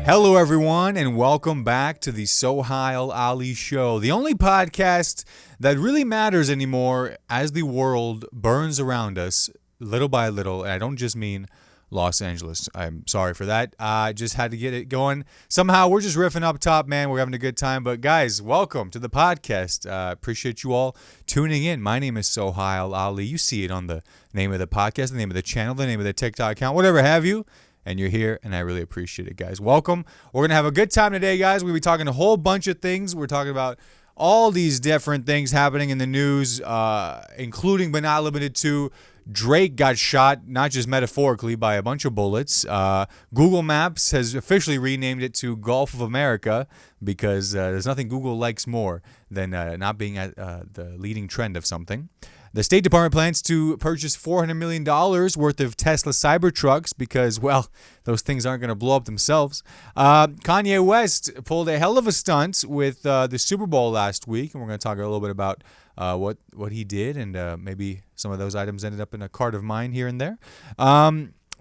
Hello, everyone, and welcome back to the Sohile Ali Show, the only podcast that really matters anymore as the world burns around us little by little. And I don't just mean Los Angeles. I'm sorry for that. I just had to get it going. Somehow, we're just riffing up top, man. We're having a good time. But guys, welcome to the podcast. Appreciate you all tuning in. My name is Sohile Ali. You see it on the name of the podcast, the name of the channel, the name of the TikTok account, whatever have you. And you're here, and I really appreciate it, guys. Welcome. We're going to have a good time today, guys. We're going to be talking a whole bunch of things. We're talking about all these different things happening in the news, including but not limited to Drake got shot, not just metaphorically, by a bunch of bullets. Google Maps has officially renamed it to Gulf of America because there's nothing Google likes more than not being at the leading trend of something. The State Department plans to purchase $400 million worth of Tesla Cybertrucks because, well, those things aren't going to blow up themselves. Kanye West pulled a hell of a stunt with the Super Bowl last week, and we're going to talk a little bit about what he did, and maybe some of those items ended up in a cart of mine here and there.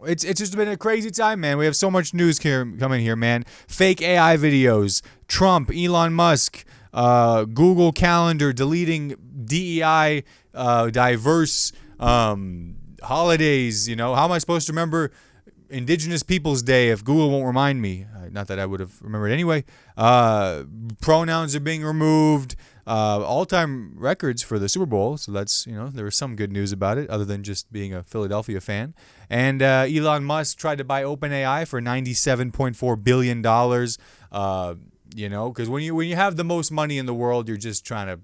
It's just been a crazy time, man. We have so much news coming here, man. Fake AI videos, Trump, Elon Musk, Google Calendar deleting DEI diverse holidays. You know, how am I supposed to remember Indigenous Peoples Day if Google won't remind me? Not that I would have remembered anyway. Pronouns are being removed. All-time records for the Super Bowl, so that's, you know, there was some good news about it other than just being a Philadelphia fan. And Elon Musk tried to buy OpenAI for $97.4 billion. You know, because when you have the most money in the world, you're just trying to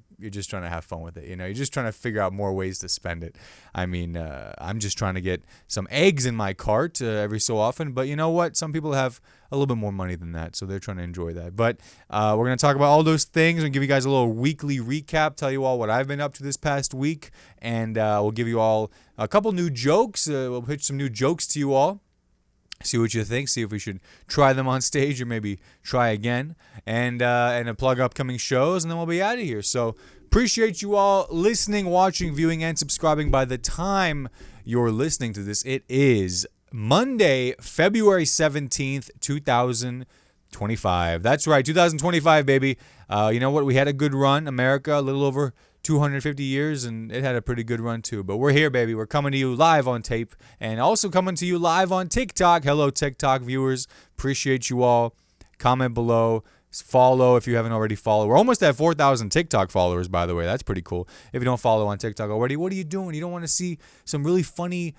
have fun with it. You know, you're just trying to figure out more ways to spend it. I mean, I'm just trying to get some eggs in my cart every so often. But you know what? Some people have a little bit more money than that, so they're trying to enjoy that. But we're going to talk about all those things and give you guys a little weekly recap, tell you all what I've been up to this past week, and we'll give you all a couple new jokes. We'll pitch some new jokes to you all. See what you think. See if we should try them on stage or maybe try again. And plug upcoming shows, and then we'll be out of here. So appreciate you all listening, watching, viewing, and subscribing. By the time you're listening to this, it is Monday, February 17th, 2025. That's right, 2025, baby. You know what? We had a good run. America, a little over 250 years, and it had a pretty good run too. But we're here, baby. We're coming to you live on tape and also coming to you live on TikTok. Hello, TikTok viewers. Appreciate you all. Comment below. Follow if you haven't already followed. We're almost at 4,000 TikTok followers, by the way. That's pretty cool. If you don't follow on TikTok already, what are you doing? You don't want to see some really funny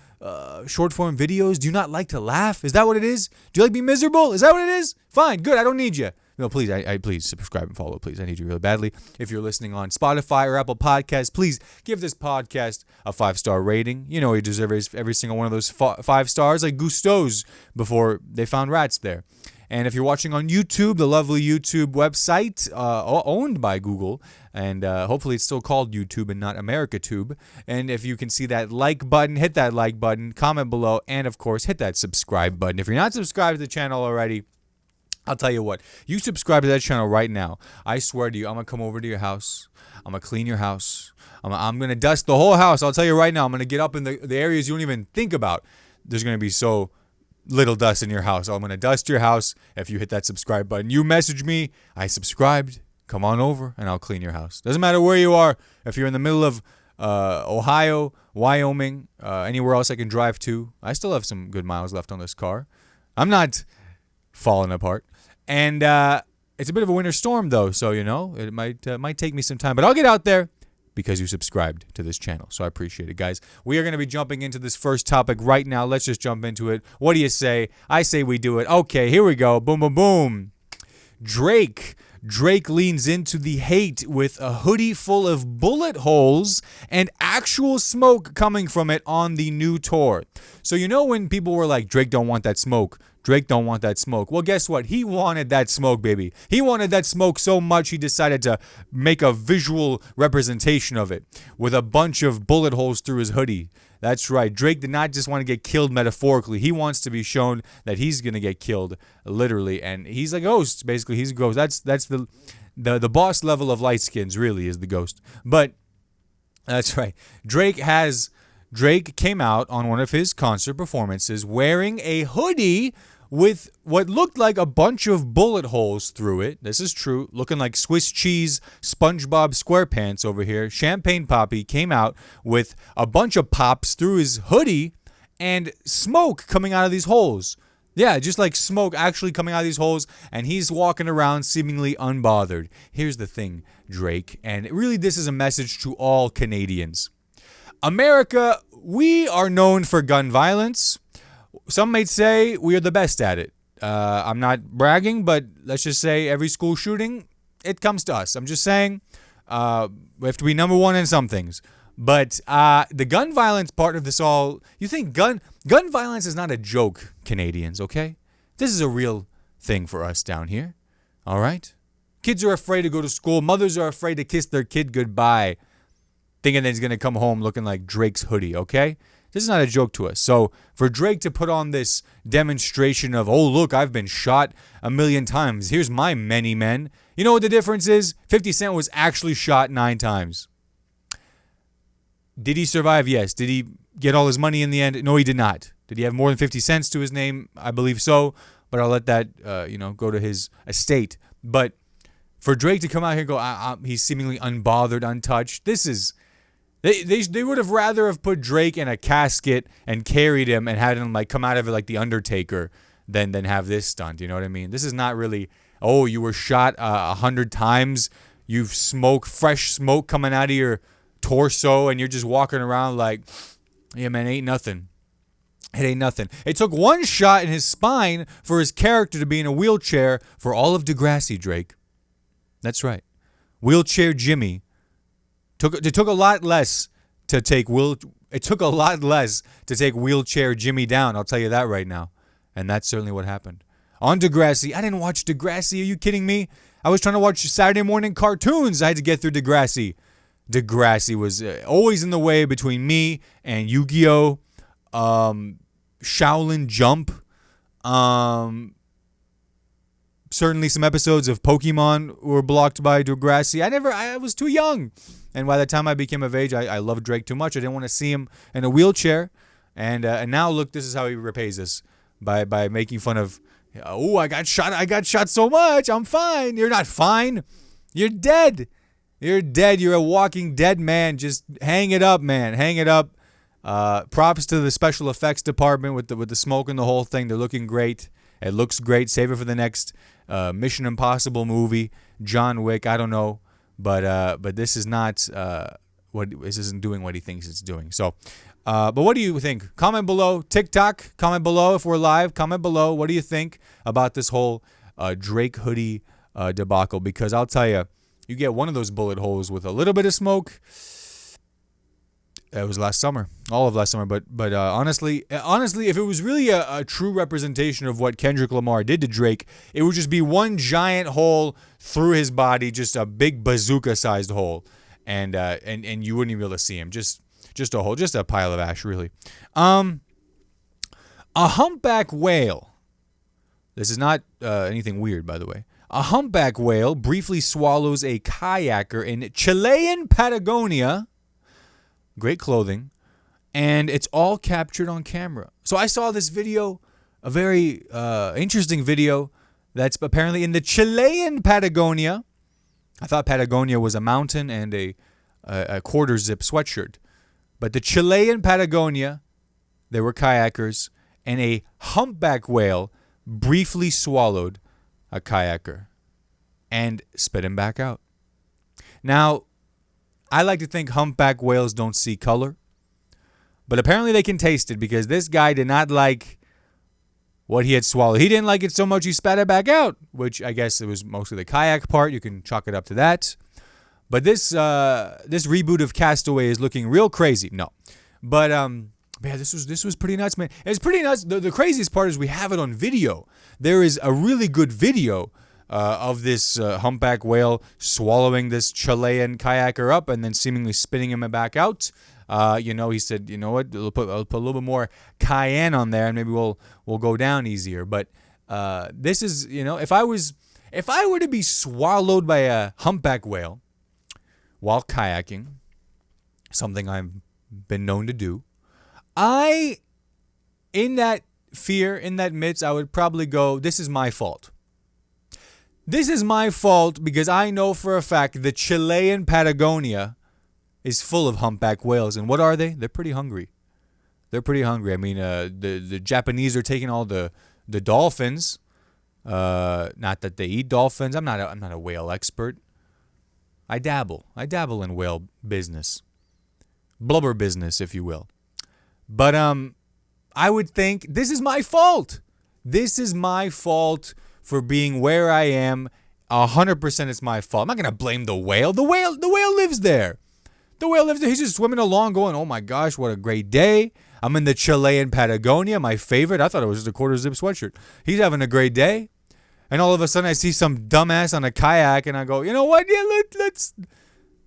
short-form videos? Do you not like to laugh? Is that what it is? Do you like to be miserable? Is that what it is? Fine. Good. I don't need you. No, please, please subscribe and follow, please. I need you really badly. If you're listening on Spotify or Apple Podcasts, please give this podcast a 5-star rating. You know, you deserve every single one of those 5 stars, like Gusteau's before they found rats there. And if you're watching on YouTube, the lovely YouTube website owned by Google, and hopefully it's still called YouTube and not AmericaTube. And if you can see that like button, hit that like button, comment below, and of course, hit that subscribe button. If you're not subscribed to the channel already, I'll tell you what, you subscribe to that channel right now. I swear to you, I'm going to come over to your house. I'm going to clean your house. I'm going to dust the whole house. I'll tell you right now, I'm going to get up in the areas you don't even think about. There's going to be so little dust in your house. So I'm going to dust your house if you hit that subscribe button. You message me, I subscribed, come on over, and I'll clean your house. Doesn't matter where you are. If you're in the middle of Ohio, Wyoming, anywhere else I can drive to, I still have some good miles left on this car. I'm not falling apart. And it's a bit of a winter storm, though, so, you know, it might take me some time. But I'll get out there because you subscribed to this channel, so I appreciate it, guys. We are going to be jumping into this first topic right now. Let's just jump into it. What do you say? I say we do it. Okay, here we go. Boom, boom, boom. Drake leans into the hate with a hoodie full of bullet holes and actual smoke coming from it on the new tour. So you know when people were like, Drake don't want that smoke. Drake don't want that smoke. Well, guess what? He wanted that smoke, baby. He wanted that smoke so much he decided to make a visual representation of it with a bunch of bullet holes through his hoodie. That's right. Drake did not just want to get killed metaphorically. He wants to be shown that he's going to get killed literally. And he's a ghost, basically. He's a ghost. That's the boss level of light skins, really, is the ghost. But that's right. Drake came out on one of his concert performances wearing a hoodie with what looked like a bunch of bullet holes through it. This is true. Looking like Swiss cheese SpongeBob SquarePants over here. Champagne Poppy came out with a bunch of pops through his hoodie and smoke coming out of these holes. Yeah, just like smoke actually coming out of these holes, and he's walking around seemingly unbothered. Here's the thing, Drake, and really this is a message to all Canadians. America, we are known for gun violence. Some may say we are the best at it. I'm not bragging, but let's just say every school shooting, it comes to us. I'm just saying we have to be number one in some things. But the gun violence part of this all, you think gun violence is not a joke, Canadians, okay? This is a real thing for us down here, all right? Kids are afraid to go to school. Mothers are afraid to kiss their kid goodbye, thinking that he's going to come home looking like Drake's hoodie, okay? This is not a joke to us. So for Drake to put on this demonstration of, oh, look, I've been shot a million times. Here's my many men. You know what the difference is? 50 Cent was actually shot 9 times. Did he survive? Yes. Did he get all his money in the end? No, he did not. Did he have more than 50 cents to his name? I believe so. But I'll let that, go to his estate. But for Drake to come out here and go, he's seemingly unbothered, untouched. This is... They would have rather have put Drake in a casket and carried him and had him like come out of it like the Undertaker than have this stunt. You know what I mean? This is not really, oh, you were shot 100 times. You've fresh smoke coming out of your torso, and you're just walking around like, yeah, man, ain't nothing. It ain't nothing. It took one shot in his spine for his character to be in a wheelchair for all of Degrassi, Drake. That's right. Wheelchair Jimmy. It took a lot less to take wheelchair Jimmy down. I'll tell you that right now. And that's certainly what happened. On Degrassi, I didn't watch Degrassi. Are you kidding me? I was trying to watch Saturday morning cartoons. I had to get through Degrassi. Degrassi was always in the way between me and Yu-Gi-Oh, Shaolin Jump, certainly some episodes of Pokemon were blocked by Degrassi. I was too young. And by the time I became of age, I loved Drake too much. I didn't want to see him in a wheelchair. And now, look, this is how he repays us. By making fun of, oh, I got shot so much. I'm fine. You're not fine. You're dead. You're dead. You're a walking dead man. Just hang it up, man. Hang it up. Props to the special effects department with the smoke and the whole thing. They're looking great. It looks great. Save it for the next Mission Impossible movie. John Wick. I don't know. But this is not this isn't doing what he thinks it's doing. So, but what do you think? Comment below. TikTok. Comment below if we're live. Comment below. What do you think about this whole Drake hoodie debacle? Because I'll tell you, you get one of those bullet holes with a little bit of smoke. It was last summer, all of last summer. But honestly, if it was really a true representation of what Kendrick Lamar did to Drake, it would just be one giant hole through his body, just a big bazooka-sized hole, and you wouldn't even be able to see him. Just a hole, just a pile of ash, really. A humpback whale. This is not anything weird, by the way. A humpback whale briefly swallows a kayaker in Chilean Patagonia. Great clothing, and it's all captured on camera. So I saw this video, a very interesting video that's apparently in the Chilean Patagonia. I thought Patagonia was a mountain and a quarter zip sweatshirt. But the Chilean Patagonia, there were kayakers, and a humpback whale briefly swallowed a kayaker and spit him back out. Now, I like to think humpback whales don't see color, but apparently they can taste it, because this guy did not like what he had swallowed. He didn't like it so much he spat it back out, which I guess it was mostly the kayak part. You can chalk it up to that. But this reboot of Castaway is looking real crazy. No, but man, this was pretty nuts, man. It's pretty nuts. The craziest part is we have it on video. There is a really good video of this humpback whale swallowing this Chilean kayaker up and then seemingly spitting him back out. He said, you know what, I'll put a little bit more cayenne on there and maybe we'll go down easier. But this is, if I were to be swallowed by a humpback whale while kayaking, something I've been known to do, in that fear, in that midst, I would probably go, this is my fault. This is my fault because I know for a fact the Chilean Patagonia is full of humpback whales. And what are they? They're pretty hungry. They're pretty hungry. I mean, the Japanese are taking all the dolphins. Not that they eat dolphins. I'm not a whale expert. I dabble in whale business. Blubber business, if you will. But I would think this is my fault. This is my fault for being where I am. 100% it's my fault. I'm not gonna blame the whale. The whale lives there. The whale lives there. He's just swimming along, going, "Oh my gosh, what a great day! I'm in the Chilean Patagonia, my favorite." I thought it was just a quarter zip sweatshirt. He's having a great day, and all of a sudden I see some dumbass on a kayak, and I go, "You know what? Yeah, let's."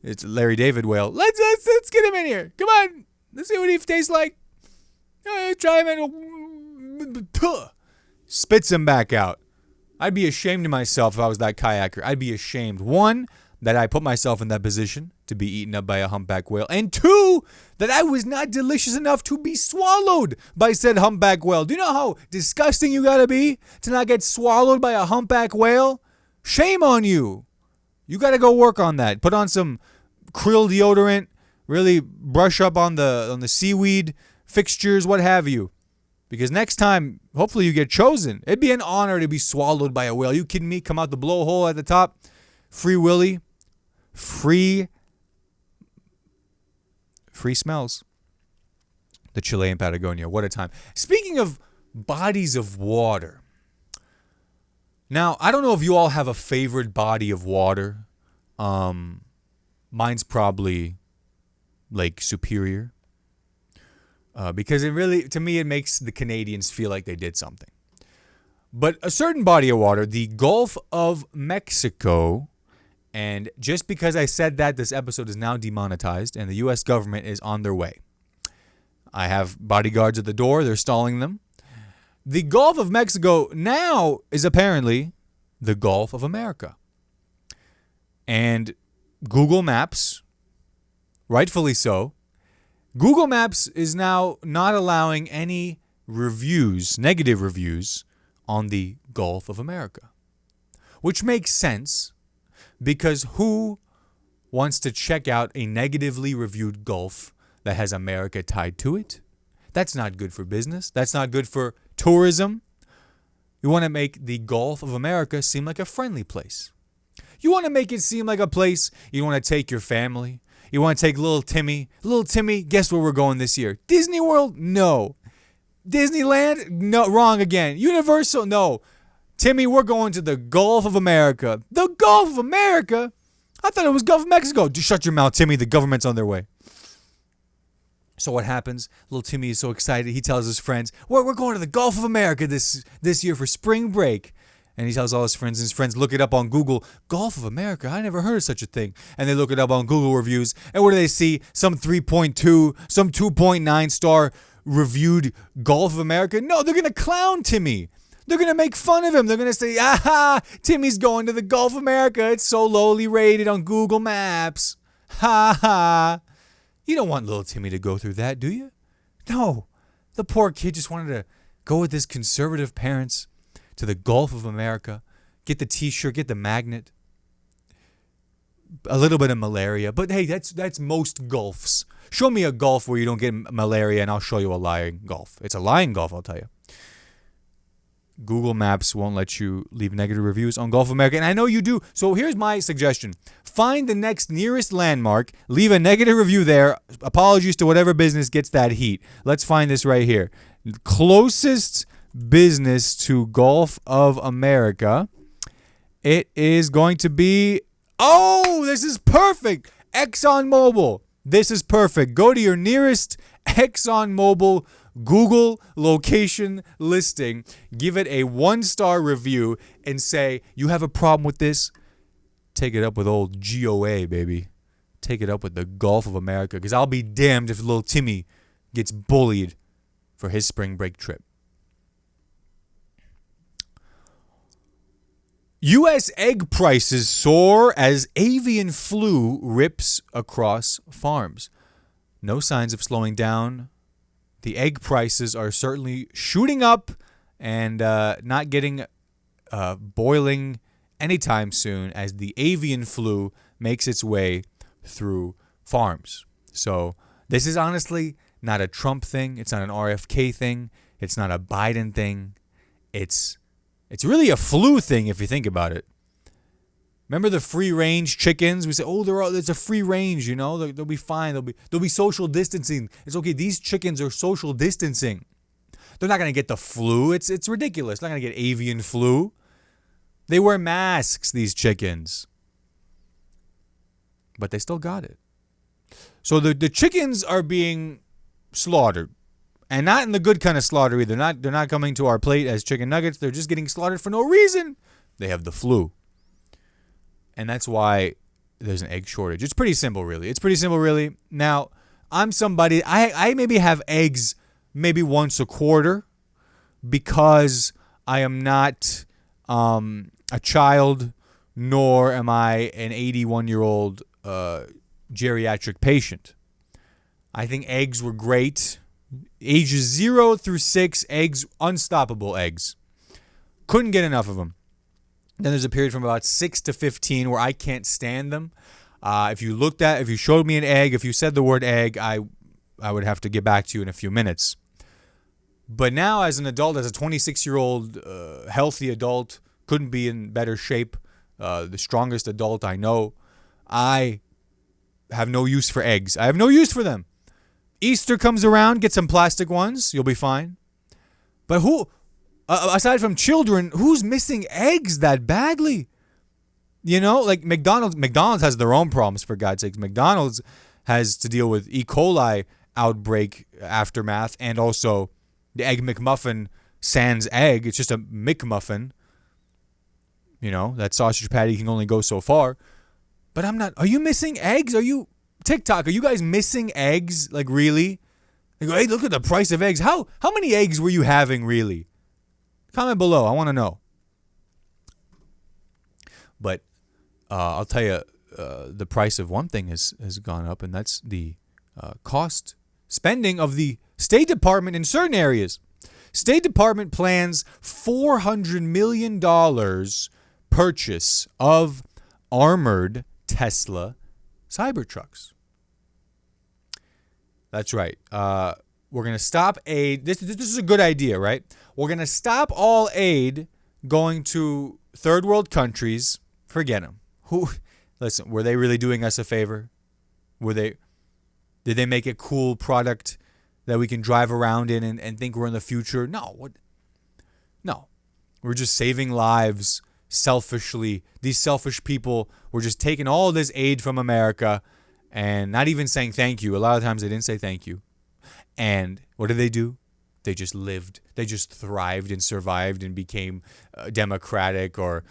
It's Larry David whale. Let's get him in here. Come on, let's see what he tastes like. Try him and spits him back out. I'd be ashamed of myself if I was that kayaker. I'd be ashamed. One, that I put myself in that position to be eaten up by a humpback whale. And two, that I was not delicious enough to be swallowed by said humpback whale. Do you know how disgusting you gotta be to not get swallowed by a humpback whale? Shame on you. You gotta go work on that. Put on some krill deodorant. Really brush up on the seaweed fixtures, what have you. Because next time, hopefully you get chosen. It'd be an honor to be swallowed by a whale. You kidding me? Come out the blowhole at the top. Free Willy. Free smells. The Chilean Patagonia. What a time. Speaking of bodies of water. Now, I don't know if you all have a favorite body of water. Mine's probably Lake Superior. Because it really, to me, it makes the Canadians feel like they did something. But a certain body of water, the Gulf of Mexico, and just because I said that, this episode is now demonetized, and the U.S. government is on their way. I have bodyguards at the door. They're stalling them. The Gulf of Mexico now is apparently the Gulf of America. And Google Maps, rightfully so, Google Maps is now not allowing any reviews, negative reviews, on the Gulf of America. Which makes sense, because who wants to check out a negatively reviewed Gulf that has America tied to it? That's not good for business. That's not good for tourism. You want to make the Gulf of America seem like a friendly place. You want to make it seem like a place you want to take your family. You want to take little Timmy. Little Timmy, guess where we're going this year? Disney World? No. Disneyland? No, wrong again. Universal? No. Timmy, we're going to the Gulf of America. The Gulf of America? I thought it was Gulf of Mexico. Just shut your mouth, Timmy. The government's on their way. So what happens? Little Timmy is so excited. He tells his friends, we're going to the Gulf of America this year for spring break. And he tells all his friends look it up on Google. Gulf of America? I never heard of such a thing. And they look it up on Google reviews. And what do they see? Some 3.2, some 2.9 star reviewed Gulf of America? No, they're going to clown Timmy. They're going to make fun of him. They're going to say, aha, Timmy's going to the Gulf of America. It's so lowly rated on Google Maps. Ha ha. You don't want little Timmy to go through that, do you? No. The poor kid just wanted to go with his conservative parents to the Gulf of America, get the t-shirt, get the magnet, a little bit of malaria. But hey, that's most Gulfs. Show me a Gulf where you don't get malaria and I'll show you a lying Gulf. It's a lying Gulf, I'll tell you. Google Maps won't let you leave negative reviews on Gulf of America, and I know you do. So here's my suggestion. Find the next nearest landmark, leave a negative review there. Apologies to whatever business gets that heat. Let's find this right here. Closest business to Gulf of America. It is going to be, oh, this is perfect. ExxonMobil. This is perfect. Go to your nearest ExxonMobil Google location listing, give it a 1-star review, and say, you have a problem with this? Take it up with old GOA, baby. Take it up with the Gulf of America, because I'll be damned if little Timmy gets bullied for his spring break trip. U.S. egg prices soar as avian flu rips across farms. No signs of slowing down the egg prices are certainly shooting up and not getting boiling anytime soon as the avian flu makes its way through farms. So this is honestly not a Trump thing. It's not an RFK thing. It's not a Biden thing. It's really a flu thing if you think about it. Remember the free-range chickens? We say, it's a free range, you know. They'll be fine. They'll be social distancing. It's okay. These chickens are social distancing. They're not gonna get the flu. It's ridiculous. They're not gonna get avian flu. They wear masks, these chickens, but they still got it. So the chickens are being slaughtered, and not in the good kind of slaughter either. They're not coming to our plate as chicken nuggets. They're just getting slaughtered for no reason. They have the flu. And that's why there's an egg shortage. It's pretty simple, really. Now, I'm somebody, I maybe have eggs maybe once a quarter because I am not a child, nor am I an 81-year-old geriatric patient. I think eggs were great. Ages 0 through 6, eggs, unstoppable eggs. Couldn't get enough of them. Then there's a period from about 6 to 15 where I can't stand them. If you showed me an egg, if you said the word egg, I would have to get back to you in a few minutes. But now as an adult, as a 26-year-old healthy adult, couldn't be in better shape, the strongest adult I know, I have no use for eggs. I have no use for them. Easter comes around, get some plastic ones, you'll be fine. But who... aside from children, who's missing eggs that badly? You know, like McDonald's has their own problems, for God's sakes. McDonald's has to deal with E. coli outbreak aftermath and also the Egg McMuffin sans egg. It's just a McMuffin. You know, that sausage patty can only go so far. But I'm not. Are you missing eggs? Are you TikTok? Are you guys missing eggs? Like, really? They go, hey, look at the price of eggs. How many eggs were you having, really? Comment below. I want to know. But I'll tell you, the price of one thing has gone up, and that's the cost spending of the State Department in certain areas. State Department plans $400 million purchase of armored Tesla Cybertrucks. That's right. We're going to stop aid. This is a good idea, right? We're going to stop all aid going to third world countries. Forget them. Listen, were they really doing us a favor? Did they make a cool product that we can drive around in and think we're in the future? No. No. We're just saving lives selfishly. These selfish people were just taking all this aid from America and not even saying thank you. A lot of times they didn't say thank you. And what did they do? They just lived. They just thrived and survived and became democratic or,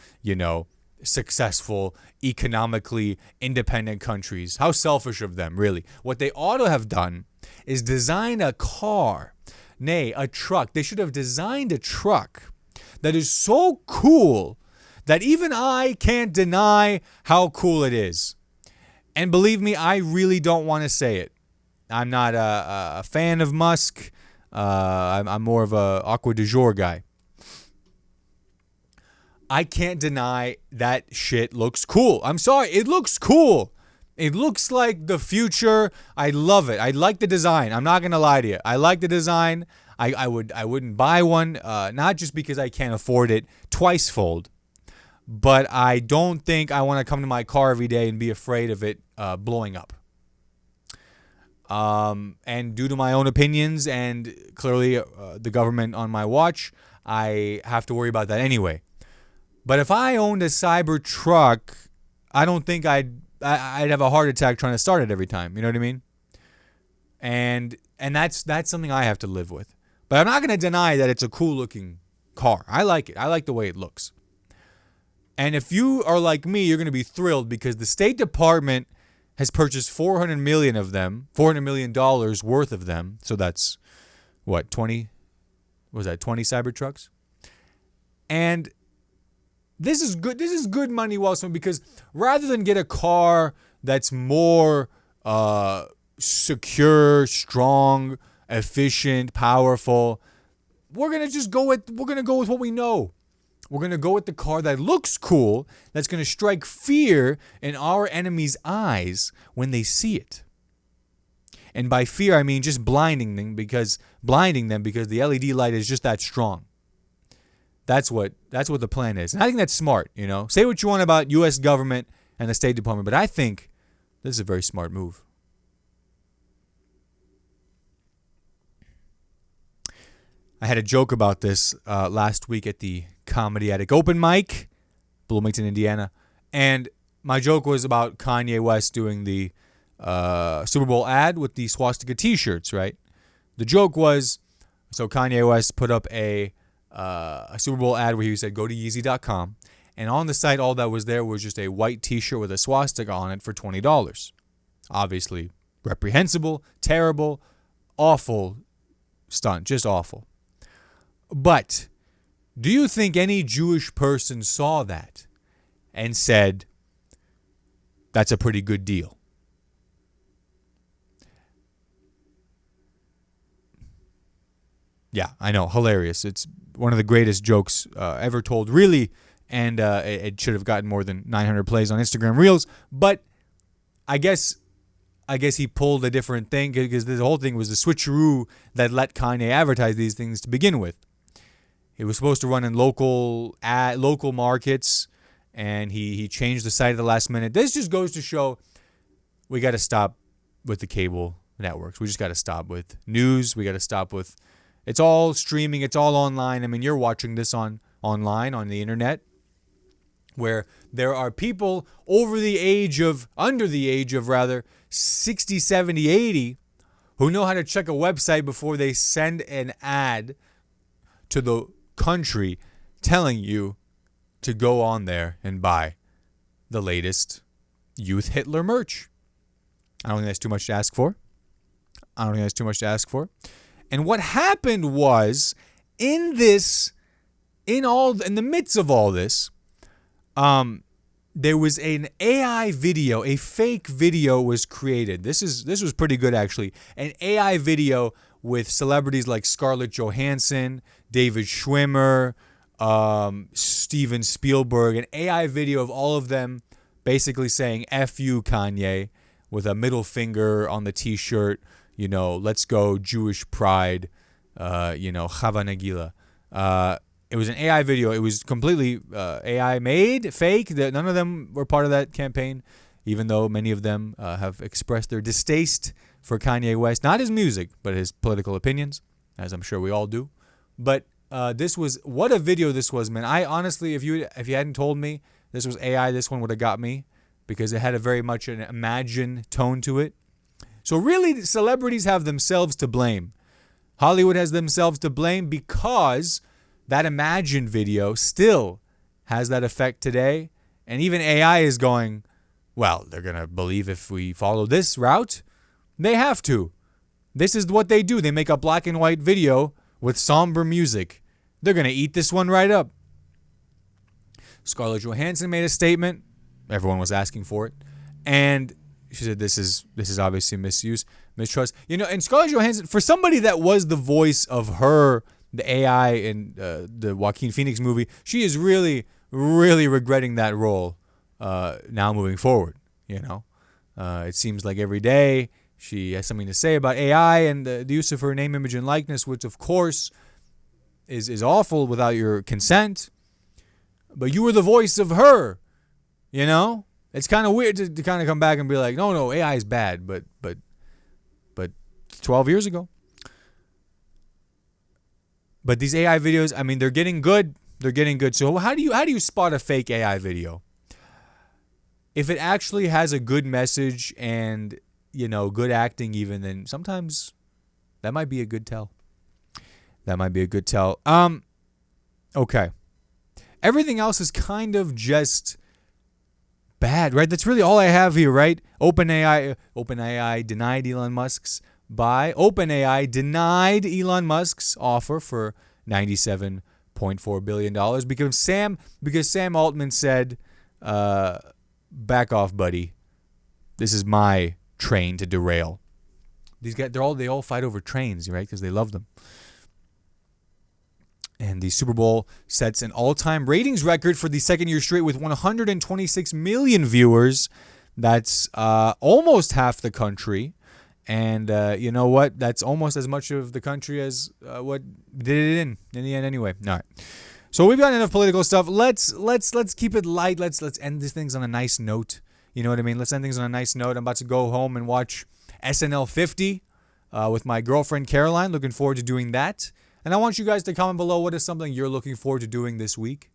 successful, economically independent countries. How selfish of them, really. What they ought to have done is design a car, nay, a truck. They should have designed a truck that is so cool that even I can't deny how cool it is. And believe me, I really don't want to say it. I'm not a fan of Musk. I'm more of a aqua du jour guy. I can't deny that shit looks cool. I'm sorry, it looks cool. It looks like the future. I love it. I like the design. I'm not gonna lie to you. I like the design. I wouldn't buy one, not just because I can't afford it twice-fold, but I don't think I want to come to my car every day and be afraid of it blowing up. And due to my own opinions and clearly the government on my watch, I have to worry about that anyway. But if I owned a Cybertruck, I don't think I'd have a heart attack trying to start it every time. You know what I mean? And that's something I have to live with. But I'm not going to deny that it's a cool looking car. I like it. I like the way it looks. And if you are like me, you're going to be thrilled because the State Department has purchased $400 million worth of them. So that's what, 20 Cybertrucks? And this is good. This is good money well spent because rather than get a car that's more secure, strong, efficient, powerful. We're going to go with what we know. We're going to go with the car that looks cool, that's going to strike fear in our enemies' eyes when they see it. And by fear, I mean just blinding them because the LED light is just that strong. That's what the plan is. And I think that's smart, you know. Say what you want about U.S. government and the State Department, but I think this is a very smart move. I had a joke about this last week at the Comedy Attic open mic, Bloomington, Indiana. And my joke was about Kanye West doing the Super Bowl ad with the swastika t-shirts, right? The joke was, so Kanye West put up a Super Bowl ad where he said, go to Yeezy.com. And on the site, all that was there was just a white t-shirt with a swastika on it for $20. Obviously, reprehensible, terrible, awful stunt, just awful. But do you think any Jewish person saw that and said, that's a pretty good deal? Yeah, I know, hilarious. It's one of the greatest jokes ever told, really, and it should have gotten more than 900 plays on Instagram Reels. But I guess he pulled a different thing because the whole thing was the switcheroo that let Kanye advertise these things to begin with. It was supposed to run in local markets, and he changed the site at the last minute. This just goes to show we got to stop with the cable networks. We just got to stop with news. We got to stop with... It's all streaming. It's all online. I mean, you're watching this online on the internet, where there are people under the age of 60, 70, 80, who know how to check a website before they send an ad to the country telling you to go on there and buy the latest Youth Hitler merch. I don't think that's too much to ask for. And what happened was, in the midst of all this, there was an AI video, a fake video was created. This was pretty good, actually. An AI video with celebrities like Scarlett Johansson, David Schwimmer, Steven Spielberg, an AI video of all of them basically saying "F you, Kanye," with a middle finger on the t-shirt. You know, let's go Jewish pride. Chava Nagila. It was an AI video. It was completely AI made, fake. None of them were part of that campaign, even though many of them have expressed their distaste for Kanye West. Not his music, but his political opinions, as I'm sure we all do. But what a video this was, man. I honestly, if you hadn't told me this was AI, this one would have got me, because it had a very much an Imagine tone to it. So really, celebrities have themselves to blame. Hollywood has themselves to blame because that Imagine video still has that effect today. And even AI is going, well, they're going to believe if we follow this route. They have to. This is what they do. They make a black and white video with somber music. They're going to eat this one right up. Scarlett Johansson made a statement. Everyone was asking for it. And she said, this is obviously mistrust. You know, and Scarlett Johansson, for somebody that was the voice of the AI in the Joaquin Phoenix movie, she is really, really regretting that role now moving forward, you know. It seems like every day she has something to say about AI and the use of her name, image, and likeness, which, of course, is awful without your consent. But you were the voice of her, you know. It's kind of weird to kind of come back and be like, no, AI is bad, but 12 years ago. But these AI videos, I mean, they're getting good. So how do you spot a fake AI video? If it actually has a good message and, you know, good acting even, then sometimes that might be a good tell. Okay. Everything else is kind of just bad, right? That's really all I have here, right? OpenAI denied Elon Musk's offer for $97.4 billion because Sam Altman said, back off, buddy. This is my train to derail. These guys, they all fight over trains, right? Because they love them. And the Super Bowl sets an all-time ratings record for the second year straight with 126 million viewers. That's almost half the country. And you know what? That's almost as much of the country as what did it in the end anyway. All right. So we've got enough political stuff. Let's keep it light. Let's end these things on a nice note. You know what I mean? Let's end things on a nice note. I'm about to go home and watch SNL 50 with my girlfriend Caroline. Looking forward to doing that. And I want you guys to comment below what is something you're looking forward to doing this week,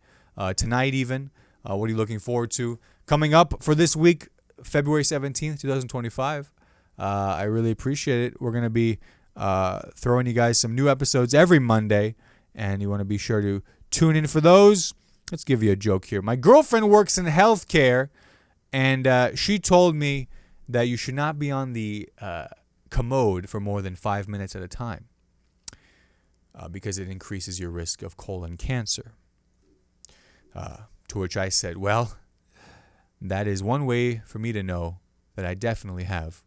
tonight even. What are you looking forward to? Coming up for this week, February 17th, 2025. I really appreciate it. We're going to be throwing you guys some new episodes every Monday, and you want to be sure to tune in for those. Let's give you a joke here. My girlfriend works in healthcare, and she told me that you should not be on the commode for more than 5 minutes at a time. Because it increases your risk of colon cancer. To which I said, well, that is one way for me to know that I definitely have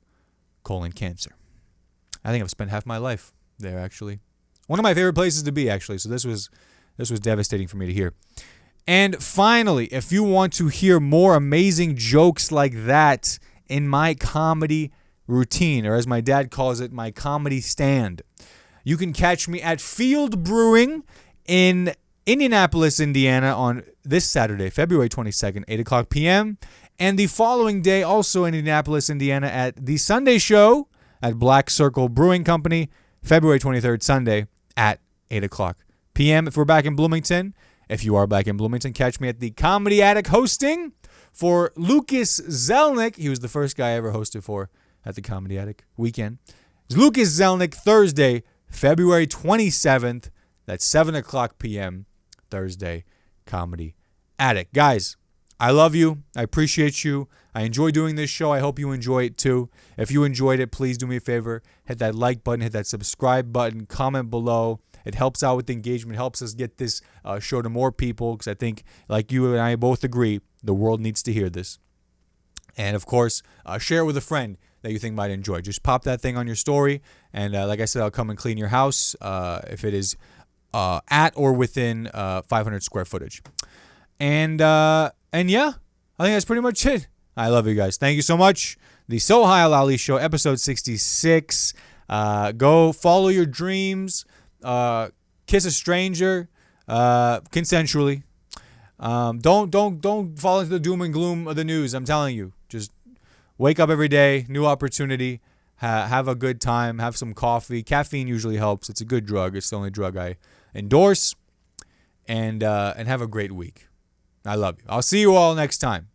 colon cancer. I think I've spent half my life there, actually. One of my favorite places to be, actually. So this was devastating for me to hear. And finally, if you want to hear more amazing jokes like that in my comedy routine, or as my dad calls it, my comedy stand, you can catch me at Field Brewing in Indianapolis, Indiana on this Saturday, February 22nd, 8 o'clock p.m. And the following day, also in Indianapolis, Indiana, at The Sunday Show at Black Circle Brewing Company, February 23rd, Sunday at 8 o'clock p.m. If we're back in Bloomington, if you are back in Bloomington, catch me at the Comedy Attic hosting for Lucas Zelnick. He was the first guy I ever hosted for at the Comedy Attic weekend. It's Lucas Zelnick, Thursday, February 27th, that's 7 o'clock p.m., Thursday, Comedy Attic. Guys, I love you. I appreciate you. I enjoy doing this show. I hope you enjoy it too. If you enjoyed it, please do me a favor. Hit that like button, hit that subscribe button, comment below. It helps out with the engagement, helps us get this show to more people, because I think, like you and I both agree, the world needs to hear this. And, of course, share it with a friend that you think might enjoy. Just pop that thing on your story, and like I said, I'll come and clean your house if it is at or within 500 square footage. And yeah, I think that's pretty much it. I love you guys. Thank you so much. The Sohile Ali Show, episode 66. Go follow your dreams. Kiss a stranger consensually. Don't fall into the doom and gloom of the news. I'm telling you, just wake up every day, new opportunity, have a good time, have some coffee. Caffeine usually helps. It's a good drug. It's the only drug I endorse. And have a great week. I love you. I'll see you all next time.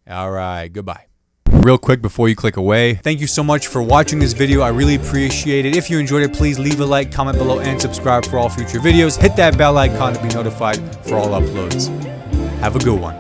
All right, goodbye. Real quick before you click away, thank you so much for watching this video. I really appreciate it. If you enjoyed it, please leave a like, comment below, and subscribe for all future videos. Hit that bell icon to be notified for all uploads. Have a good one.